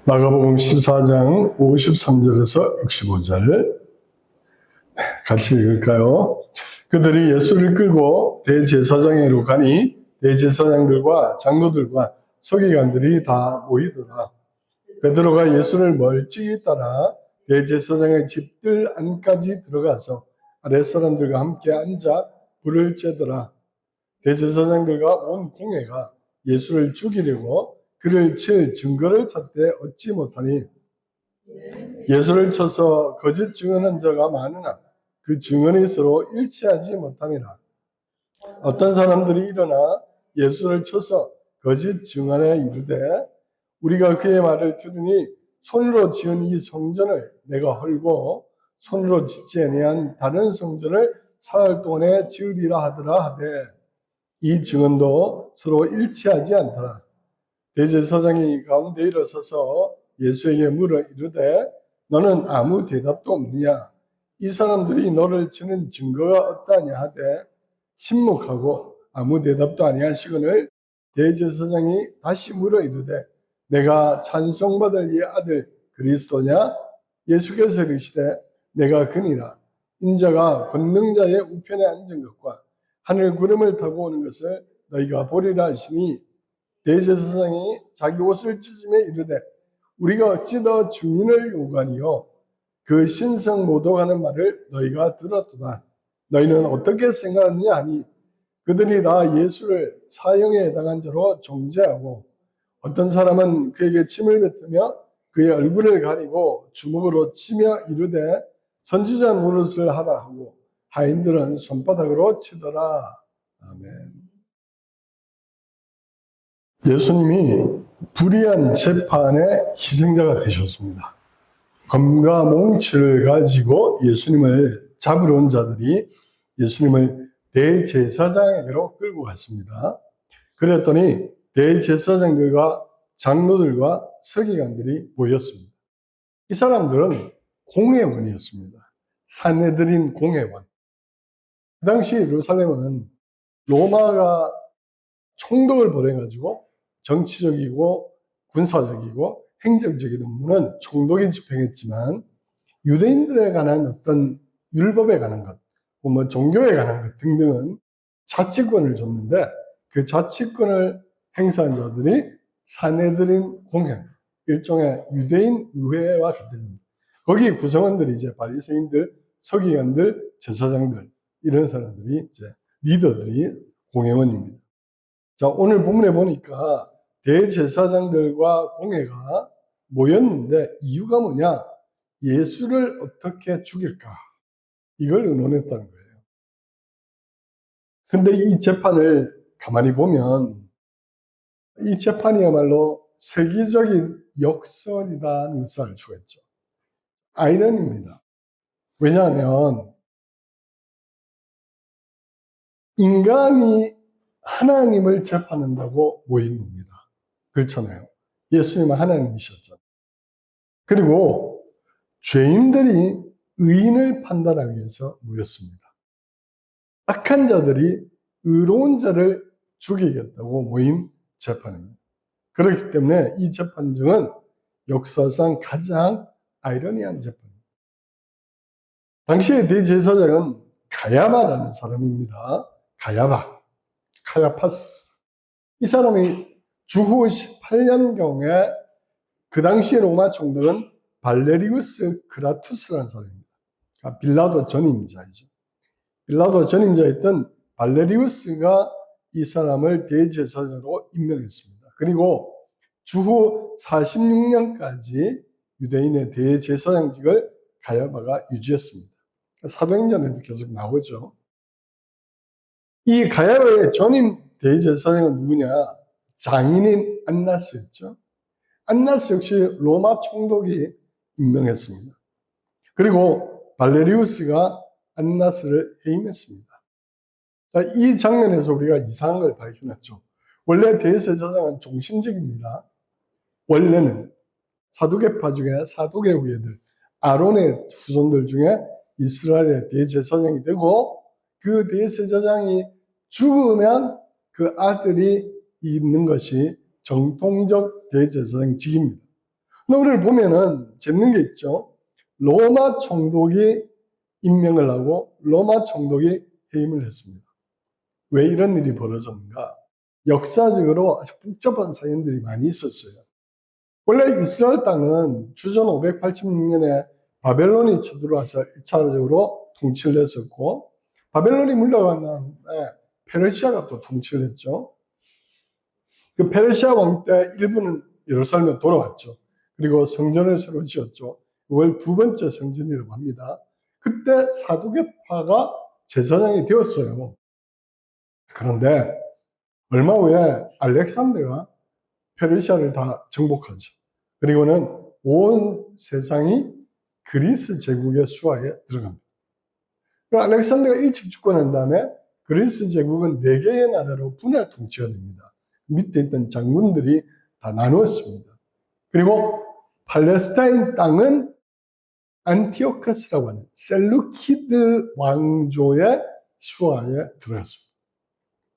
마가복음 14장 53절에서 65절 같이 읽을까요? 그들이 예수를 끌고 대제사장에게로 가니 대제사장들과 장로들과 서기관들이 다 모이더라. 베드로가 예수를 멀찍이 따라 대제사장의 집들 안까지 들어가서 아랫사람들과 함께 앉아 불을 쬐더라. 대제사장들과 온 공회가 예수를 죽이려고 그를 칠 증거를 찾되 얻지 못하니 예수를 쳐서 거짓 증언한 자가 많으나 그 증언이 서로 일치하지 못함이라. 어떤 사람들이 일어나 예수를 쳐서 거짓 증언에 이르되 우리가 그의 말을 들으니 손으로 지은 이 성전을 내가 헐고 손으로 짓지 아니한 다른 성전을 사흘 동안에 지으리라 하더라 하되 이 증언도 서로 일치하지 않더라. 대제사장이 가운데 일어서서 예수에게 물어 이르되 너는 아무 대답도 없느냐? 이 사람들이 너를 치는 증거가 어떠하냐 하되 침묵하고 아무 대답도 아니하시거늘 대제사장이 다시 물어 이르되 내가 찬송받을 이 아들 그리스도냐? 예수께서 이르시되 내가 그니라. 인자가 권능자의 우편에 앉은 것과 하늘 구름을 타고 오는 것을 너희가 보리라 하시니 대제사장이 자기 옷을 찢으며 이르되 우리가 어찌 더 증인을 요구하니요? 그 신성 모독하는 말을 너희가 들었도다. 너희는 어떻게 생각하느냐 하니 그들이 다 예수를 사형에 해당한 자로 정죄하고 어떤 사람은 그에게 침을 뱉으며 그의 얼굴을 가리고 주먹으로 치며 이르되 선지자 노릇을 하라 하고 하인들은 손바닥으로 치더라. 아멘. 예수님이 불의한 재판의 희생자가 되셨습니다. 검과 몽치를 가지고 예수님을 잡으러 온 자들이 예수님을 대제사장에게로 끌고 갔습니다. 그랬더니 대제사장들과 장로들과 서기관들이 모였습니다. 이 사람들은 공회원이었습니다. 산헤드린 공회원. 그 당시 예루살렘은 로마가 총독을 보내가지고 정치적이고 군사적이고 행정적인 업무는 총독이 집행했지만 유대인들에 관한 어떤 율법에 관한 것, 뭐 종교에 관한 것 등등은 자치권을 줬는데 그 자치권을 행사한 자들이 산헤드린 공회, 일종의 유대인 의회와 같은 거기 구성원들이 이제 바리새인들, 서기관들, 제사장들 이런 사람들이 이제 리더들이 공회원입니다. 자, 오늘 본문에 보니까 대제사장들과 공회가 모였는데 이유가 뭐냐? 예수를 어떻게 죽일까? 이걸 의논했다는 거예요. 근데 이 재판을 가만히 보면 이 재판이야말로 세계적인 역설이라는 것을 알 수가 있죠. 아이러니입니다. 왜냐하면 인간이 하나님을 재판한다고 모인 겁니다. 그렇잖아요. 예수님은 하나님이셨죠. 그리고 죄인들이 의인을 판단하기 위해서 모였습니다. 악한 자들이 의로운 자를 죽이겠다고 모인 재판입니다. 그렇기 때문에 이 재판정은 역사상 가장 아이러니한 재판입니다. 당시의 대제사장은 가야바라는 사람입니다. 카야파스. 이 사람이 주후 18년경에 그 당시 로마 총독은 발레리우스 그라투스라는 사람입니다. 그러니까 빌라도 전임자이죠. 빌라도 전임자였던 발레리우스가 이 사람을 대제사장으로 임명했습니다. 그리고 주후 46년까지 유대인의 대제사장직을 가야바가 유지했습니다. 사도행전에도 계속 나오죠. 이 가야바의 전임 대제사장은 누구냐? 장인인 안나스였죠. 안나스 역시 로마 총독이 임명했습니다. 그리고 발레리우스가 안나스를 해임했습니다. 자, 이 장면에서 우리가 이상한 걸 발견했죠. 원래 대제사장은 종신직입니다. 원래는 사두개파 중에 사두개 후예들, 아론의 후손들 중에 이스라엘의 대제사장이 되고 그 대제사장이 죽으면 그 아들이 있는 것이 정통적 대제사장직입니다. 근데 오늘 보면은 재밌는 게 있죠. 로마 총독이 임명을 하고 로마 총독이 해임을 했습니다. 왜 이런 일이 벌어졌는가? 역사적으로 아주 복잡한 사연들이 많이 있었어요. 원래 이스라엘 땅은 주전 586년에 바벨론이 쳐들어와서 1차적으로 통치를 했었고, 바벨론이 물러간 다음에 페르시아가 또 통치를 했죠. 그 페르시아 왕 때 일부는 예루살렘에 돌아왔죠. 그리고 성전을 새로 지었죠. 이걸 두 번째 성전이라고 합니다. 그때 사두개파가 제사장이 되었어요. 그런데 얼마 후에 알렉산더가 페르시아를 다 정복하죠. 그리고는 온 세상이 그리스 제국의 수하에 들어갑니다. 알렉산더가 일찍 죽고 난 다음에 그리스 제국은 4개의 나라로 분할 통치가 됩니다. 밑에 있던 장군들이 다 나누었습니다. 그리고 팔레스타인 땅은 안티오커스라고 하는 셀루키드 왕조의 수하에 들어갔습니다.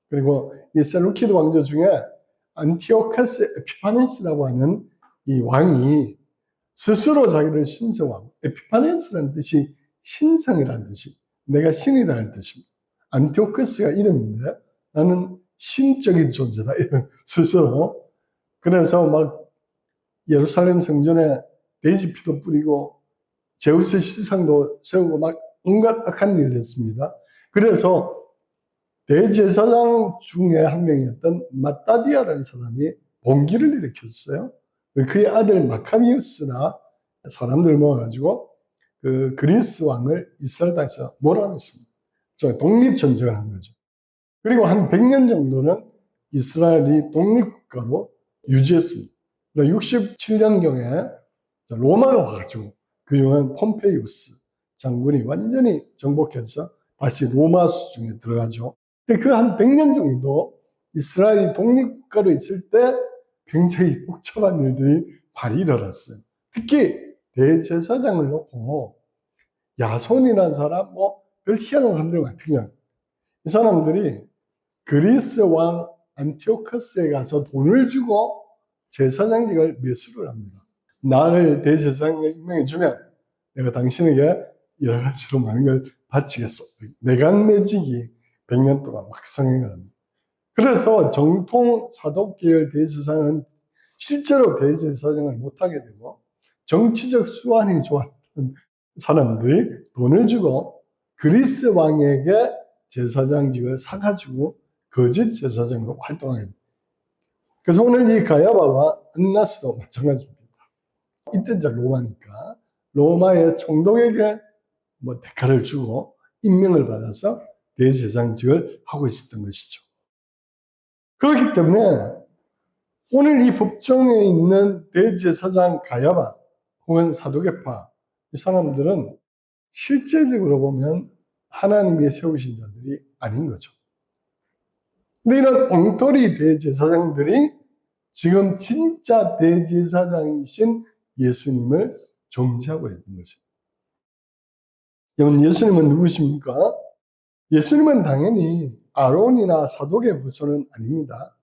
그리고 이 셀루키드 왕조 중에 안티오커스 에피파네스라고 하는 이 왕이 스스로 자기를 신성하고, 에피파네스라는 뜻이 신성이라는 뜻이, 내가 신이라는 뜻입니다. 안티오커스가 이름인데 나는 신적인 존재다, 이런 스스로. 그래서 막 예루살렘 성전에 돼지피도 뿌리고 제우스 시상도 세우고 막 온갖 악한 일을 했습니다. 그래서 대제사장 중에 한 명이었던 마따디아라는 사람이 봉기를 일으켰어요. 그의 아들 마카비우스나 사람들 모아가지고 그 그리스 왕을 이스라엘 땅에서 몰아냈습니다. 독립전쟁을 한 거죠. 그리고 한 100년 정도는 이스라엘이 독립국가로 유지했습니다. 67년경에 로마가 와가지고 그 유명한 폼페이우스 장군이 완전히 정복해서 다시 로마 수중에 들어가죠. 근데 그 한 100년 정도 이스라엘이 독립국가로 있을 때 굉장히 복잡한 일들이 많이 일어났어요. 특히 대제사장을 놓고 야손이라는 사람, 별 희한한 사람들 같은 이 사람들이 그리스 왕 안티오커스에 가서 돈을 주고 제사장직을 매수를 합니다. 나를 대제사장에 임명해주면 내가 당신에게 여러 가지로 많은 걸 바치겠어. 내간매직이 100년 동안 막 성행을 합니다. 그래서 정통 사독계열 대제사장은 실제로 대제사장을 못하게 되고, 정치적 수완이 좋았던 사람들이 돈을 주고 그리스 왕에게 제사장직을 사가지고 거짓 제사장으로 활동하게 됩니다. 그래서 오늘 이 가야바와 안나스도 마찬가지입니다. 이때 이제 로마니까 로마의 총독에게 대가를 주고 임명을 받아서 대제사장직을 하고 있었던 것이죠. 그렇기 때문에 오늘 이 법정에 있는 대제사장 가야바 혹은 사두개파, 이 사람들은 실제적으로 보면 하나님이 세우신 자들이 아닌 거죠. 근데 이런 엉터리 대제사장들이 지금 진짜 대제사장이신 예수님을 정죄하고 있는 것입니다. 여러분, 예수님은 누구십니까? 예수님은 당연히 아론이나 사독의 후손은 아닙니다.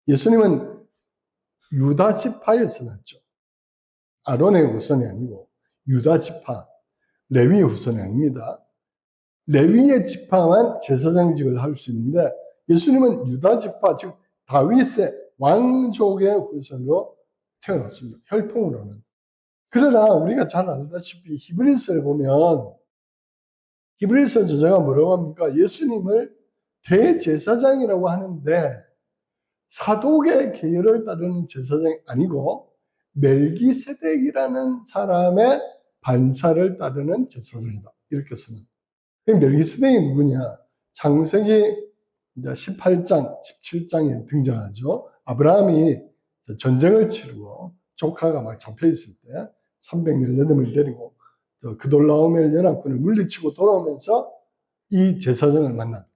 예수님은 유다 지파에서 났죠. 아론의 후손이 아니고 유다 지파, 레위의 후손이 아닙니다. 레위의 지파만 제사장직을 할 수 있는데 예수님은 유다 지파, 즉 다윗의 왕족의 후손으로 태어났습니다. 혈통으로는. 그러나 우리가 잘 알다시피 히브리서를 보면 히브리서 저자가 뭐라고 합니까? 예수님을 대제사장이라고 하는데 사독의 계열을 따르는 제사장이 아니고 멜기세덱이라는 사람의 반차를 따르는 제사장이다. 이렇게 씁니다. 멜기세덱이 누구냐? 창세기 18장, 17장에 등장하죠. 아브라함이 전쟁을 치르고 조카가 막 잡혀있을 때 318명을 데리고 그돌라오멜 연합군을 물리치고 돌아오면서 이 제사장을 만납니다.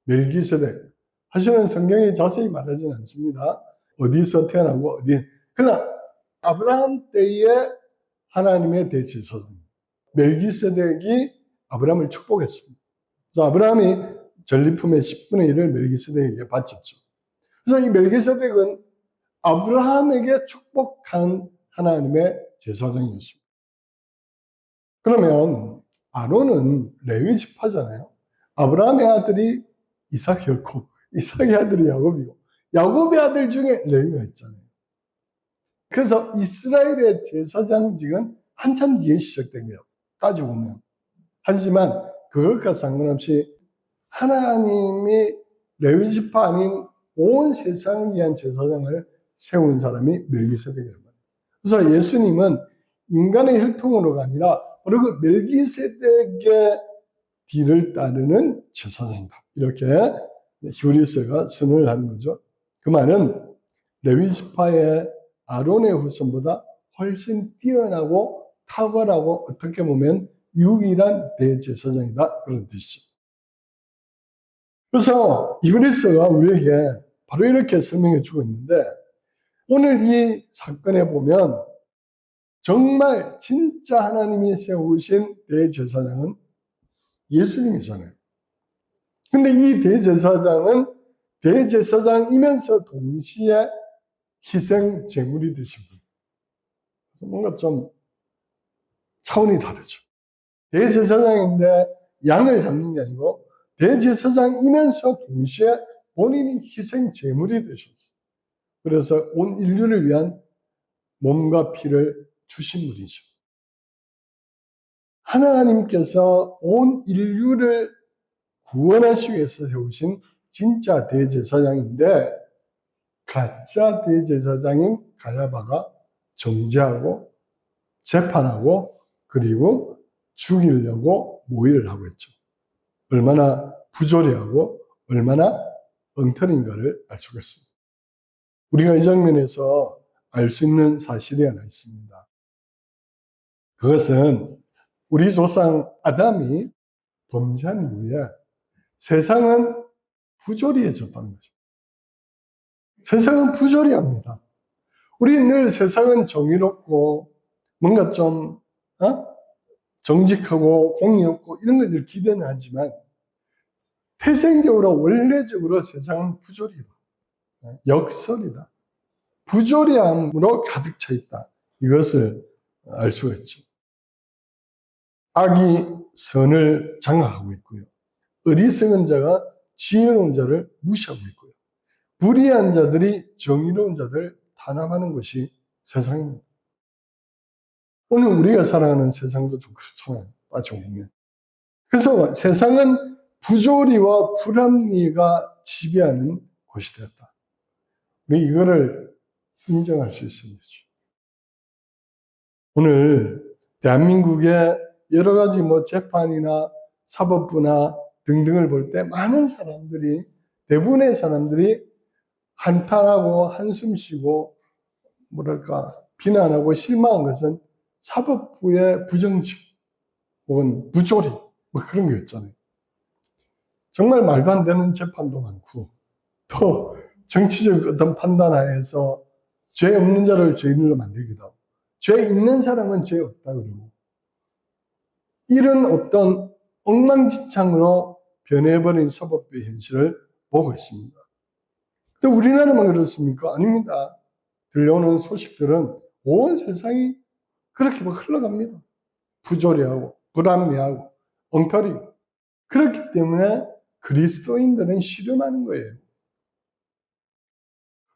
멜기세덱. 사실은 성경이 자세히 말하지는 않습니다. 어디서 태어나고 어디. 그러나 아브라함 때의 하나님의 대제사장 멜기세덱이 아브라함을 축복했습니다. 그래서 아브라함이 전리품의 10분의 1을 멜기세덱에게 바쳤죠. 그래서 이 멜기세덱은 아브라함에게 축복한 하나님의 제사장이었습니다. 그러면 아론은 레위 지파잖아요. 아브라함의 아들이 이삭이었고 이삭의 아들이 야곱이고 야곱의 아들 중에 레위가 있잖아요. 그래서 이스라엘의 제사장직은 한참 뒤에 시작된 거예요. 따지고 보면. 하지만 그것과 상관없이 하나님이 레위 지파 아닌 온 세상을 위한 제사장을 세운 사람이 멜기세덱이란 말이에요. 그래서 예수님은 인간의 혈통으로가 아니라 바로 그 멜기세덱의 뒤를 따르는 제사장이다. 이렇게 히브리서가 선언을 하는 거죠. 그 말은 레위 지파의 아론의 후손보다 훨씬 뛰어나고 탁월하고 어떻게 보면 유일한 대제사장이다. 그런 뜻이죠. 그래서 히브리서가 우리에게 바로 이렇게 설명해 주고 있는데 오늘 이 사건에 보면 정말 진짜 하나님이 세우신 대제사장은 예수님이잖아요. 근데 이 대제사장은 대제사장이면서 동시에 희생 제물이 되신 분. 뭔가 좀 차원이 다르죠. 대제사장인데 양을 잡는 게 아니고 대제사장이면서 동시에 본인이 희생 제물이 되셨어요. 그래서 온 인류를 위한 몸과 피를 주신 분이죠. 하나님께서 온 인류를 구원하시기 위해서 세우신 진짜 대제사장인데 가짜 대제사장인 가야바가 정죄하고 재판하고 그리고 죽이려고 모의를 하고 있죠. 얼마나 부조리하고 얼마나 엉터리인가를 알 수가 있습니다. 우리가 이 장면에서 알 수 있는 사실이 하나 있습니다. 그것은 우리 조상 아담이 범죄한 이후에 세상은 부조리해졌다는 거죠. 세상은 부조리합니다. 우리는 늘 세상은 정의롭고 뭔가 좀 정직하고 공의롭고 이런 걸 늘 기대는 하지만 태생적으로 원래적으로 세상은 부조리다. 역설이다. 부조리함으로 가득 차 있다. 이것을 알 수가 있죠. 악이 선을 장악하고 있고요. 어리석은 자가 지혜로운 자를 무시하고 있고요. 불의한 자들이 정의로운 자를 탄압하는 것이 세상입니다. 오늘 우리가 살아가는 세상도 좀 그렇잖아요. 빠져보면. 그래서 세상은 부조리와 불합리가 지배하는 곳이 되었다. 우리 이거를 인정할 수 있어야죠. 오늘 대한민국의 여러 가지 재판이나 사법부나 등등을 볼 때 많은 사람들이, 대부분의 사람들이 한탄하고 한숨 쉬고 비난하고 실망한 것은 사법부의 부정직 혹은 부조리 그런 거였잖아요. 정말 말도 안 되는 재판도 많고 또 정치적 어떤 판단하에서 죄 없는 자를 죄인으로 만들기도 하고 죄 있는 사람은 죄 없다 그러고 이런 어떤 엉망진창으로 변해버린 사법부의 현실을 보고 있습니다. 근데 우리나라만 그렇습니까? 아닙니다. 들려오는 소식들은 온 세상이 그렇게 흘러갑니다. 부조리하고 불합리하고 엉터리. 그렇기 때문에 그리스도인들은 씨름하는 거예요.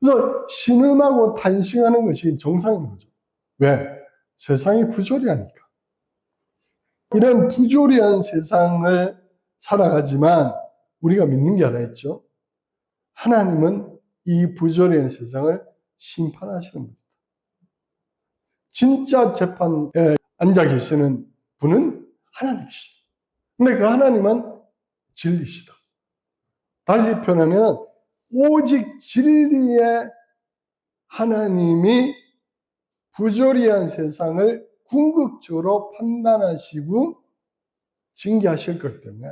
그래서 신음하고 탄식하는 것이 정상인 거죠. 왜? 세상이 부조리하니까. 이런 부조리한 세상을 살아가지만 우리가 믿는 게 하나 있죠. 하나님은 이 부조리한 세상을 심판하시는 분이다. 진짜 재판에 앉아 계시는 분은 하나님이시다. 근데 그 하나님은 진리시다. 다시 표현하면 오직 진리의 하나님이 부조리한 세상을 궁극적으로 판단하시고 징계하실 것 때문에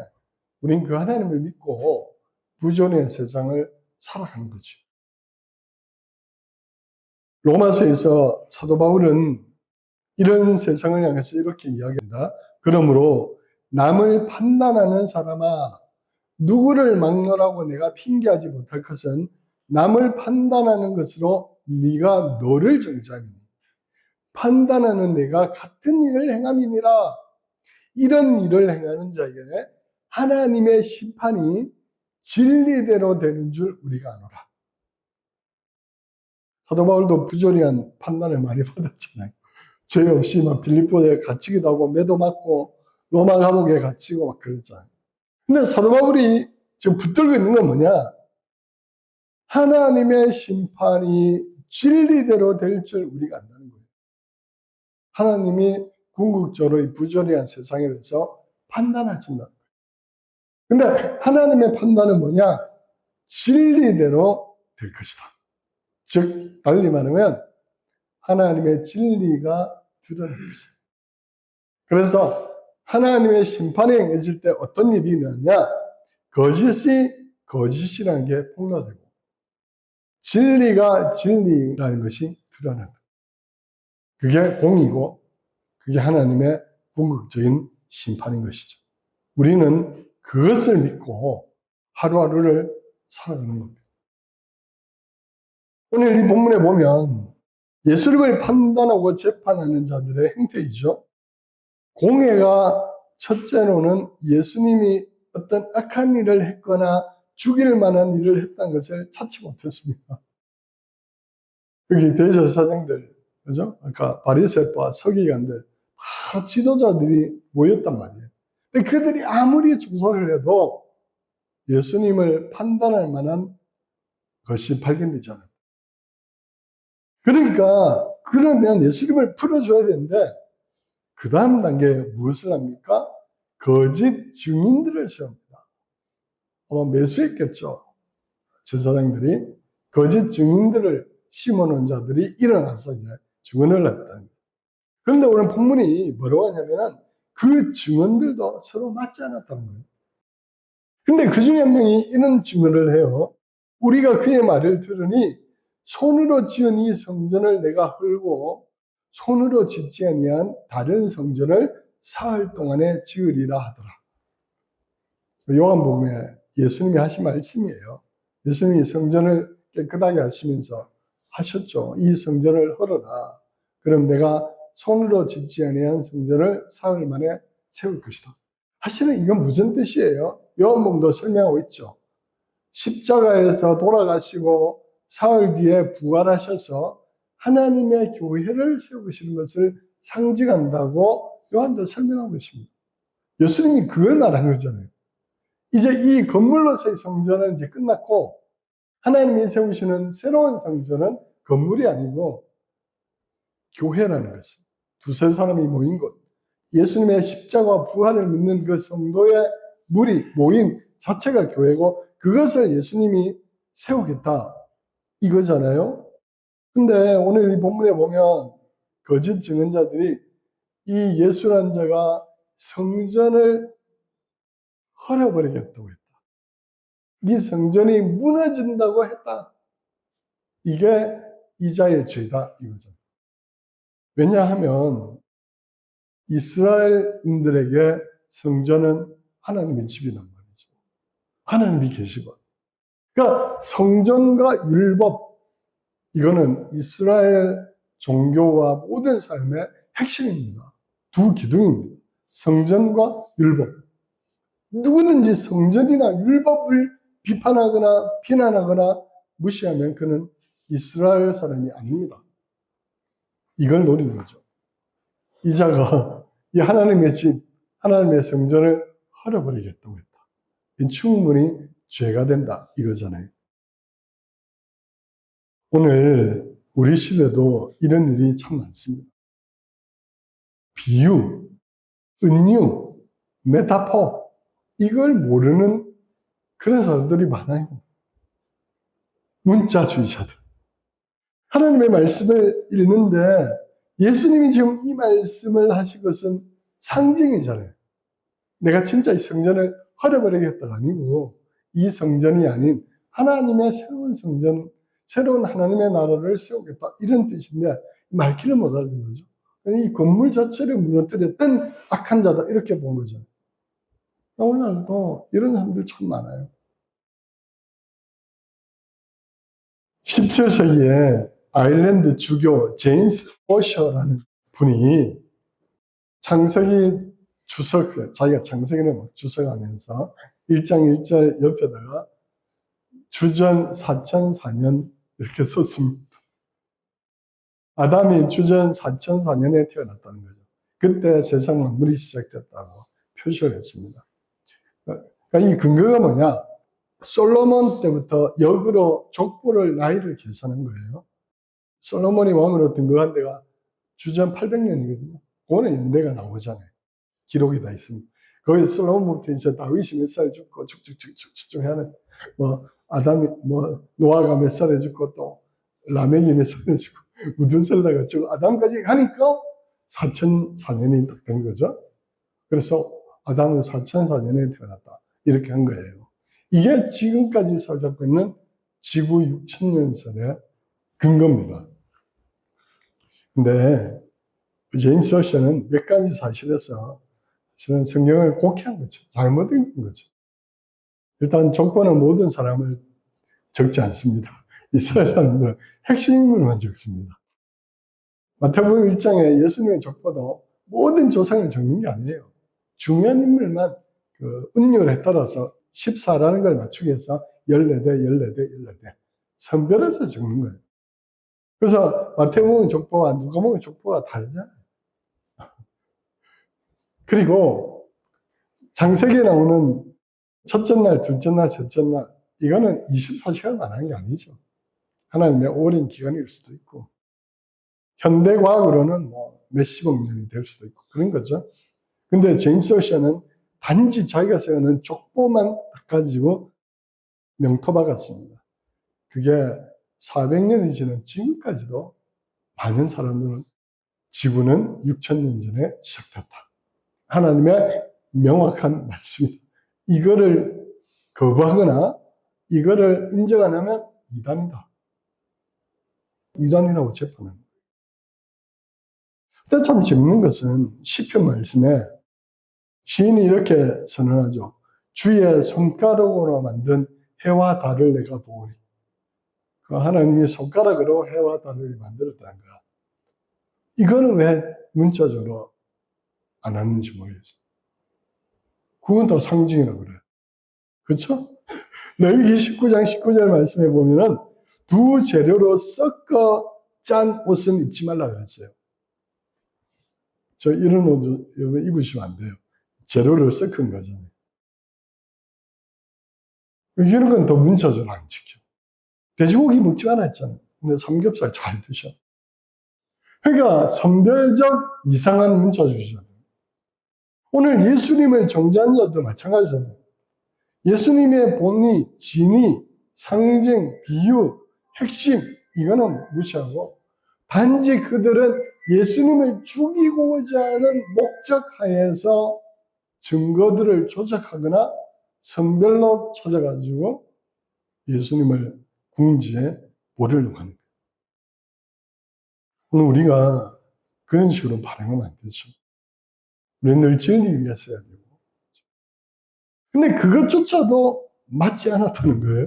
우린 그 하나님을 믿고 부조리한 세상을 살아가는 거죠. 로마서에서 사도 바울은 이런 세상을 향해서 이렇게 이야기합니다. 그러므로 남을 판단하는 사람아, 누구를 막론하고 내가 핑계하지 못할 것은 남을 판단하는 것으로 네가 너를 정죄하니 판단하는 내가 같은 일을 행함이니라. 이런 일을 행하는 자에게 하나님의 심판이 진리대로 되는 줄 우리가 아노라. 사도 바울도 부조리한 판단을 많이 받았잖아요. 죄 없이 막 빌립보에 갇히기도 하고 매도 맞고 로마 감옥에 갇히고 막 그랬잖아요. 근데 사도 바울이 지금 붙들고 있는 건 뭐냐? 하나님의 심판이 진리대로 될 줄 우리가 안다는 거예요. 하나님이 궁극적으로 이 부조리한 세상에 대해서 판단하신다. 근데 하나님의 판단은 뭐냐? 진리대로 될 것이다. 즉, 달리 말하면 하나님의 진리가 드러날 것이다. 그래서 하나님의 심판이 행해질 때 어떤 일이 일어나냐? 거짓이 거짓이라는 게 폭로되고 진리가 진리라는 것이 드러난다. 그게 공이고 그게 하나님의 궁극적인 심판인 것이죠. 우리는 그것을 믿고 하루하루를 살아가는 겁니다. 오늘 이 본문에 보면 예수님을 판단하고 재판하는 자들의 행태이죠. 공회가 첫째로는 예수님이 어떤 악한 일을 했거나 죽일 만한 일을 했다는 것을 찾지 못했습니다. 여기 대제사장들, 그죠? 아까 바리새파, 서기관들 다 지도자들이 모였단 말이에요. 근데 그들이 아무리 조사를 해도 예수님을 판단할 만한 것이 발견되지 않았다. 그러니까 그러면 예수님을 풀어줘야 되는데 그 다음 단계에 무엇을 합니까? 거짓 증인들을 세웁니다. 아마 매수했겠죠. 제사장들이 거짓 증인들을 심어놓은 자들이 일어나서 이제 증언을 했다는 거예요. 그런데 오늘 본문이 뭐라고 하냐면은 그 증언들도 서로 맞지 않았다는 거예요. 근데 그 중에 한 명이 이런 증언을 해요. 우리가 그의 말을 들으니 손으로 지은 이 성전을 내가 헐고 손으로 짓지 아니한 다른 성전을 사흘 동안에 지으리라 하더라. 요한복음에 예수님이 하신 말씀이에요. 예수님이 성전을 깨끗하게 하시면서 하셨죠. 이 성전을 헐어라. 그럼 내가 손으로 짓지 아니한 성전을 사흘 만에 세울 것이다. 사실은 이건 무슨 뜻이에요? 요한복음도 설명하고 있죠. 십자가에서 돌아가시고 사흘 뒤에 부활하셔서 하나님의 교회를 세우시는 것을 상징한다고 요한도 설명하고 있습니다. 예수님이 그걸 말한 거잖아요. 이제 이 건물로서의 성전은 이제 끝났고 하나님이 세우시는 새로운 성전은 건물이 아니고 교회라는 것입니다. 두세 사람이 모인 곳. 예수님의 십자가 부활을 믿는 그 성도의 무리, 모임 자체가 교회고 그것을 예수님이 세우겠다. 이거잖아요. 근데 오늘 이 본문에 보면 거짓 증언자들이 이 예수란 자가 성전을 헐어버리겠다고 했다. 이 성전이 무너진다고 했다. 이게 이자의 죄다 이거죠. 왜냐하면 이스라엘인들에게 성전은 하나님의 집이란 말이죠. 하나님이 계시고. 그러니까 성전과 율법, 이거는 이스라엘 종교와 모든 삶의 핵심입니다. 두 기둥입니다. 성전과 율법. 누구든지 성전이나 율법을 비판하거나 비난하거나 무시하면 그는 이스라엘 사람이 아닙니다. 이걸 노린 거죠. 이자가 이 하나님의 집, 하나님의 성전을 헐어버리겠다고 했다. 이 충분히 죄가 된다 이거잖아요. 오늘 우리 시대도 이런 일이 참 많습니다. 비유, 은유, 메타포 이걸 모르는 그런 사람들이 많아요. 문자주의자들. 하나님의 말씀을 읽는데 예수님이 지금 이 말씀을 하신 것은 상징이잖아요. 내가 진짜 이 성전을 헐어버리겠다가 아니고 이 성전이 아닌 하나님의 새로운 성전, 새로운 하나님의 나라를 세우겠다 이런 뜻인데 말귀를 못 알아듣는 거죠. 이 건물 자체를 무너뜨렸던 악한 자다 이렇게 본 거죠. 오늘날도 이런 사람들 참 많아요. 17세기에 아일랜드 주교 제임스 오셔라는 분이 창세기 주석, 자기가 창세기를 주석하면서 1장 1절 옆에다가 주전 4004년 이렇게 썼습니다. 아담이 주전 4004년에 태어났다는 거죠. 그때 세상 만물이 시작됐다고 표시를 했습니다. 그러니까 이 근거가 뭐냐? 솔로몬 때부터 역으로 족보를 나이를 계산한 거예요. 솔로몬이 왕으로 등극한 데가 주전 800년이거든요. 그거는 연대가 나오잖아요. 기록이 다 있습니다. 거기 솔로몬부터 이제 다윗이 몇 살 죽고 쭉쭉쭉쭉 해야 뭐 아담이 뭐 노아가 몇 살에 죽고 또 라멕이 몇 살에 죽고 무드셀라가 죽고 아담까지 가니까 4004년이 딱 된 거죠. 그래서 아담은 4004년에 태어났다. 이렇게 한 거예요. 이게 지금까지 살잡고 있는 지구 6000년설의 근거입니다. 근데 제임스 오셔는 몇 가지 사실에서 사실은 성경을 곡해한 거죠. 잘못 읽은 거죠. 일단 족보는 모든 사람을 적지 않습니다. 이스라엘 사람들은 핵심 인물만 적습니다. 마태복음 1장에 예수님의 족보도 모든 조상을 적는 게 아니에요. 중요한 인물만 그 운율에 따라서 14라는 걸 맞추기 위해서 14대 선별해서 적는 거예요. 그래서 마태복음 족보와 누가복음 족보가 다르잖아요. 그리고 창세기에 나오는 첫째 날, 둘째 날, 셋째 날 이거는 24시간 안 하는 게 아니죠. 하나님의 오랜 기간일 수도 있고 현대 과학으로는 뭐 몇십억 년이 될 수도 있고 그런 거죠. 근데 제임스 오셔는 단지 자기가 세우는 족보만 가지고 명토박았습니다. 그게 400년이 지난 지금까지도 많은 사람들은 지구는 6000년 전에 시작됐다. 하나님의 명확한 말씀이다. 이거를 거부하거나 이거를 인정 안 하면 이단이다. 이단이라고 재판하는 거예요. 근데 참 재밌는 것은 시편 말씀에 시인이 이렇게 선언하죠. 주의 손가락으로 만든 해와 달을 내가 보오니. 그 하나님이 손가락으로 해와 달을 만들었다는 거야. 이거는 왜 문자적으로 안 하는지 모르겠어요. 그건 더 상징이라고 그래요. 그렇죠? 레위기 19장 19절 말씀에 보면은 두 재료로 섞어 짠 옷은 입지 말라 그랬어요. 저 이런 옷 입으시면 안 돼요. 재료를 섞은 거잖아요. 이런 건 더 문자적으로 안 지켜. 돼지고기 먹지 말라 했잖아요. 근데 삼겹살 잘 드셔. 그러니까 선별적 이상한 문자주의잖아요. 오늘 예수님을 정죄한 자도 마찬가지잖아요. 예수님의 본의, 진의, 상징, 비유, 핵심 이거는 무시하고 단지 그들은 예수님을 죽이고자 하는 목적 하에서 증거들을 조작하거나 선별로 찾아가지고 예수님을 궁지에 보려고 하는 거예요. 오늘 우리가 그런 식으로 반응하면 안 되죠. 우리는 늘 진리 위해서 해야 되고. 근데 그것조차도 맞지 않았다는 거예요.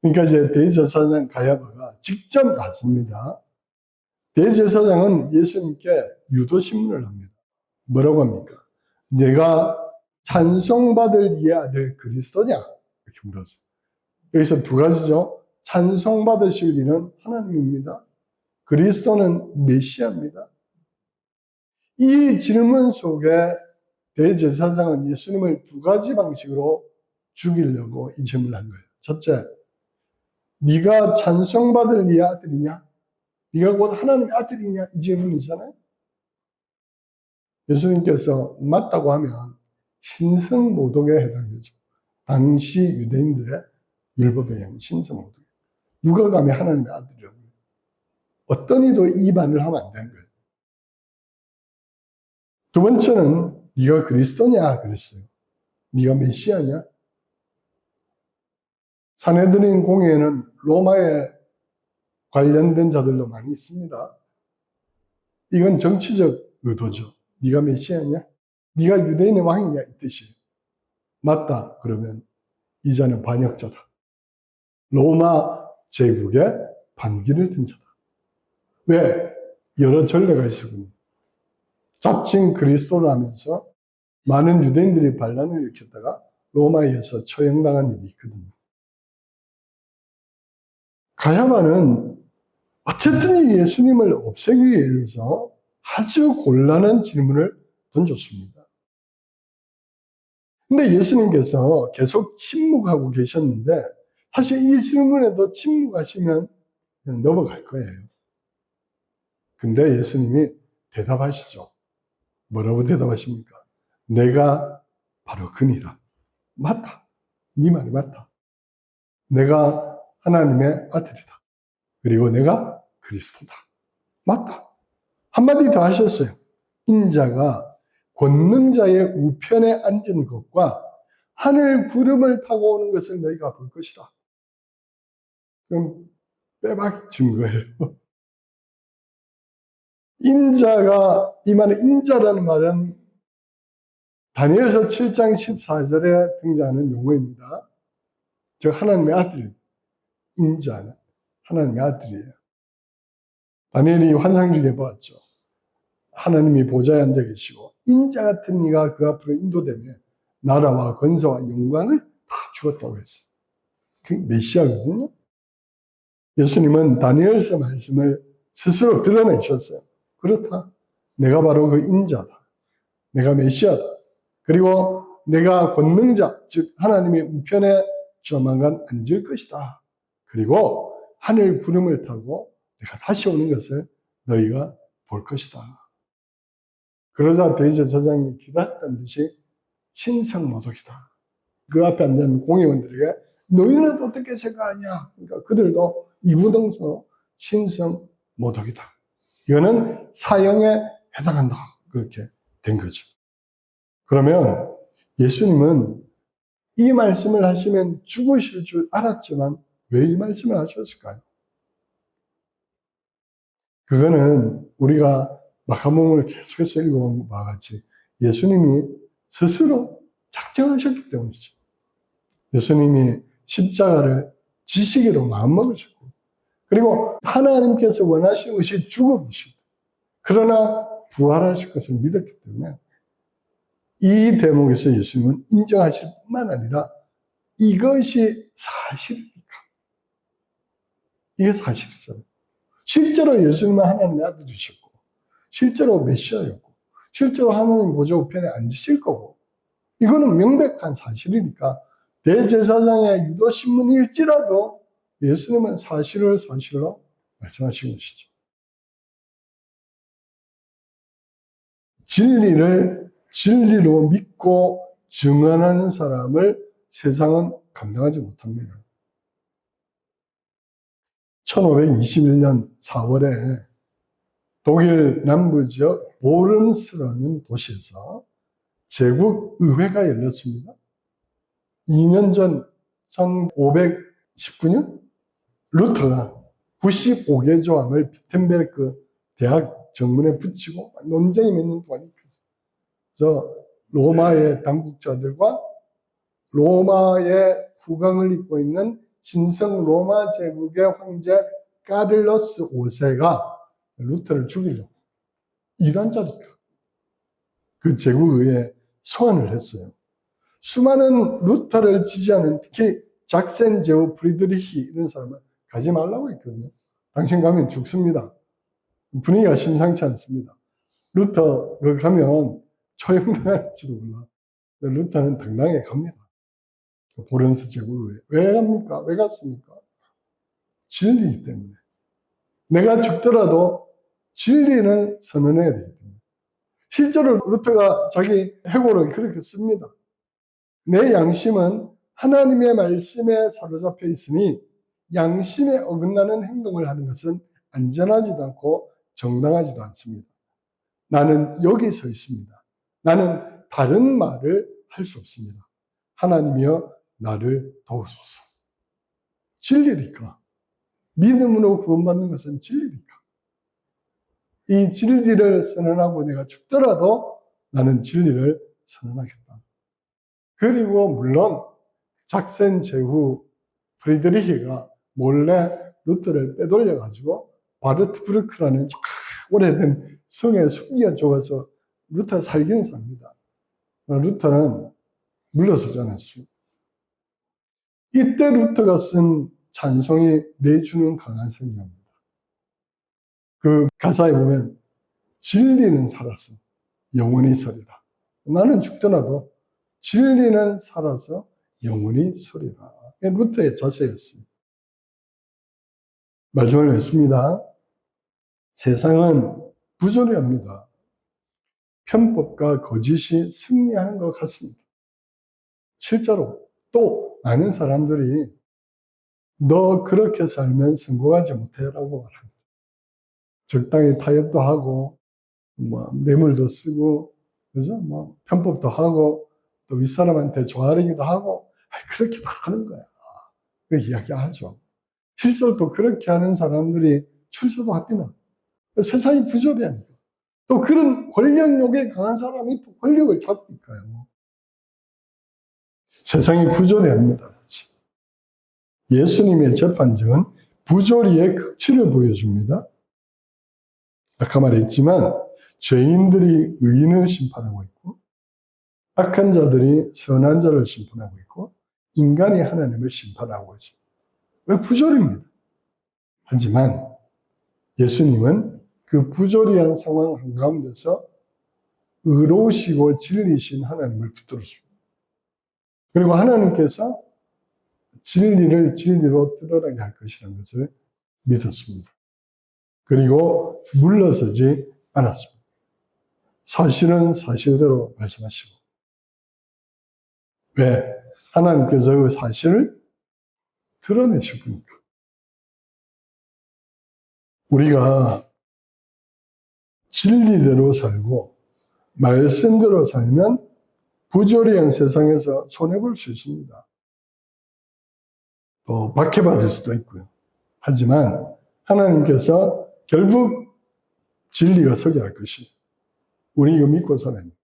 그러니까 이제 대제사장 가야바가 직접 나섭니다. 대제사장은 예수님께 유도신문을 합니다. 뭐라고 합니까? 내가 찬송받을 이의 아들 그리스도냐? 이렇게 물었어요. 여기서 두 가지죠. 찬송받으실 이는 하나님입니다. 그리스도는 메시아입니다. 이 질문 속에 대제사장은 예수님을 두 가지 방식으로 죽이려고 이 질문을 한 거예요. 첫째, 네가 찬송받을 이의 아들이냐? 네가 곧 하나님의 아들이냐? 이 질문이잖아요. 예수님께서 맞다고 하면 신성모독에 해당되죠. 당시 유대인들의 율법에 의한 신성모독. 누가 감히 하나님의 아들이라고 해요. 어떤 이도 이 말을 하면 안 되는 거예요. 두 번째는 네가 그리스도냐 그랬어요. 네가 메시아냐? 산헤드린 공회에는 로마에 관련된 자들도 많이 있습니다. 이건 정치적 의도죠. 네가 메시아냐? 네가 유대인의 왕이냐? 이 뜻이에요. 맞다. 그러면 이 자는 반역자다. 로마 제국의 반기를 든 자다. 왜? 여러 전례가 있었군요. 자칭 그리스도를 하면서 많은 유대인들이 반란을 일으켰다가 로마에서 처형당한 일이 있거든요. 가야만은 어쨌든 예수님을 없애기 위해서 아주 곤란한 질문을 던졌습니다. 근데 예수님께서 계속 침묵하고 계셨는데 사실 이 질문에도 침묵하시면 그냥 넘어갈 거예요. 근데 예수님이 대답하시죠. 뭐라고 대답하십니까? 내가 바로 그니라. 맞다. 네 말이 맞다. 내가 하나님의 아들이다. 그리고 내가 그리스도다. 맞다. 한마디 더 하셨어요. 인자가 권능자의 우편에 앉은 것과 하늘 구름을 타고 오는 것을 너희가 볼 것이다. 그럼 빼박진 거예요. 인자가, 이 말은 인자라는 말은 다니엘서 7장 14절에 등장하는 용어입니다. 즉 하나님의 아들, 인자는 하나님의 아들이에요. 다니엘이 환상 중에 보았죠. 하나님이 보좌에 앉아 계시고 인자 같은 이가 그 앞으로 인도되며 나라와 권세와 영광을 다 주었다고 했어요. 그게 메시아거든요. 예수님은 다니엘서 말씀을 스스로 드러내셨어요. 그렇다. 내가 바로 그 인자다. 내가 메시아다. 그리고 내가 권능자, 즉 하나님의 우편에 조만간 앉을 것이다. 그리고 하늘 구름을 타고 내가 다시 오는 것을 너희가 볼 것이다. 그러자 대제사장이 기다렸던 듯이 신성모독이다. 그 앞에 앉은 공회원들에게 너희는 어떻게 생각하냐? 그러니까 그들도 이구동성 신성모독이다. 이거는 사형에 해당한다. 그렇게 된 거죠. 그러면 예수님은 이 말씀을 하시면 죽으실 줄 알았지만 왜 이 말씀을 하셨을까요? 그거는 우리가 마가복음을 계속해서 읽어본 바와 같이 예수님이 스스로 작정하셨기 때문이죠. 예수님이 십자가를 지시기로 마음먹으셨고 그리고 하나님께서 원하시는 것이 죽음이시고 그러나 부활하실 것을 믿었기 때문에 이 대목에서 예수님은 인정하실 뿐만 아니라 이것이 사실이니까. 이게 사실이잖아요. 실제로 예수님은 하나님의 아들이셨고 실제로 메시아였고 실제로 하나님 보좌 우편에 앉으실 거고 이거는 명백한 사실이니까 대제사장의 유도신문일지라도 예수님은 사실을 사실로 말씀하신 것이죠. 진리를 진리로 믿고 증언하는 사람을 세상은 감당하지 못합니다. 1521년 4월에 독일 남부지역 보름스라는 도시에서 제국의회가 열렸습니다. 2년 전 1519년 루터가 95개 조항을 비텐베르크 대학 정문에 붙이고 논쟁이 몇 년 동안 있었어요. 그래서 로마의 당국자들과 로마의 국왕을 입고 있는 신성 로마 제국의 황제 까를로스 5세가 루터를 죽이려고 이단자니까 그 제국의회에 소환을 했어요. 수많은 루터를 지지하는 특히 작센 제후 프리드리히 이런 사람은 가지 말라고 했거든요. 당신 가면 죽습니다. 분위기가 심상치 않습니다. 루터 그 가면 처형당할지도 몰라. 루터는 당당하게 갑니다. 보른스 제국의회. 왜 갑니까? 왜 갔습니까? 진리이기 때문에. 내가 죽더라도 진리는 선언해야 되기 때문에. 실제로 루터가 자기 해고를 그렇게 씁니다. 내 양심은 하나님의 말씀에 사로잡혀 있으니 양심에 어긋나는 행동을 하는 것은 안전하지도 않고 정당하지도 않습니다. 나는 여기 서 있습니다. 나는 다른 말을 할 수 없습니다. 하나님이여 나를 도우소서. 진리니까. 믿음으로 구원받는 것은 진리니까. 이 진리를 선언하고 내가 죽더라도 나는 진리를 선언하겠다. 그리고 물론 작센 제후 프리드리히가 몰래 루터를 빼돌려가지고 바르트브르크라는 오래된 성에 숨겨져서 루터가 살긴 삽니다. 루터는 물러서지 않았습니다. 이때 루터가 쓴 찬송이 내주는 강한 성경입니다. 그 가사에 보면 진리는 살아서 영원히 서리라. 나는 죽더라도 진리는 살아서 영원히 서리라. 루터의 자세였습니다. 마지막으로 했습니다. 세상은 부조리합니다. 편법과 거짓이 승리하는 것 같습니다. 실제로 또 많은 사람들이 너 그렇게 살면 성공하지 못해라고 말합니다. 적당히 타협도 하고 뇌물도 쓰고 그죠? 편법도 하고 또 윗사람한테 조아리기도 하고 그렇게 다 하는 거야. 그렇게 이야기하죠. 실제로 또 그렇게 하는 사람들이 출세도 합니다. 세상이 부조리합니다. 또 그런 권력욕에 강한 사람이 또 권력을 잡으니까요. 세상이 부조리합니다. 예수님의 재판정은 부조리의 극치를 보여줍니다. 아까 말했지만 죄인들이 의인을 심판하고 있고 악한 자들이 선한 자를 심판하고 있고 인간이 하나님을 심판하고 있습니다. 왜 부조리입니다. 하지만 예수님은 그 부조리한 상황 한가운데서 의로우시고 진리신 하나님을 붙들었습니다. 그리고 하나님께서 진리를 진리로 드러나게 할 것이라는 것을 믿었습니다. 그리고 물러서지 않았습니다. 사실은 사실대로 말씀하시고 왜? 하나님께서 그 사실을 드러내실 분이니까. 우리가 진리대로 살고 말씀대로 살면 부조리한 세상에서 손해볼 수 있습니다. 또 박해받을 수도 있고요. 하지만 하나님께서 결국 진리가 서게 할 것이 우리 이거 믿고 살아야 합니다.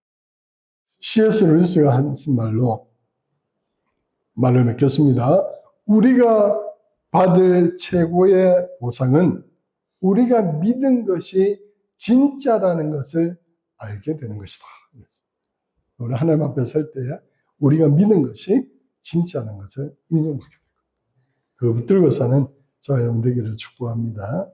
C.S. 루이스가 한 말을 맺겠습니다. 우리가 받을 최고의 보상은 우리가 믿은 것이 진짜라는 것을 알게 되는 것이다. 우리 하나님 앞에 설 때 우리가 믿은 것이 진짜라는 것을 인정받게 됩니다. 그 붙들고 사는 저와 여러분 되기를 축복합니다.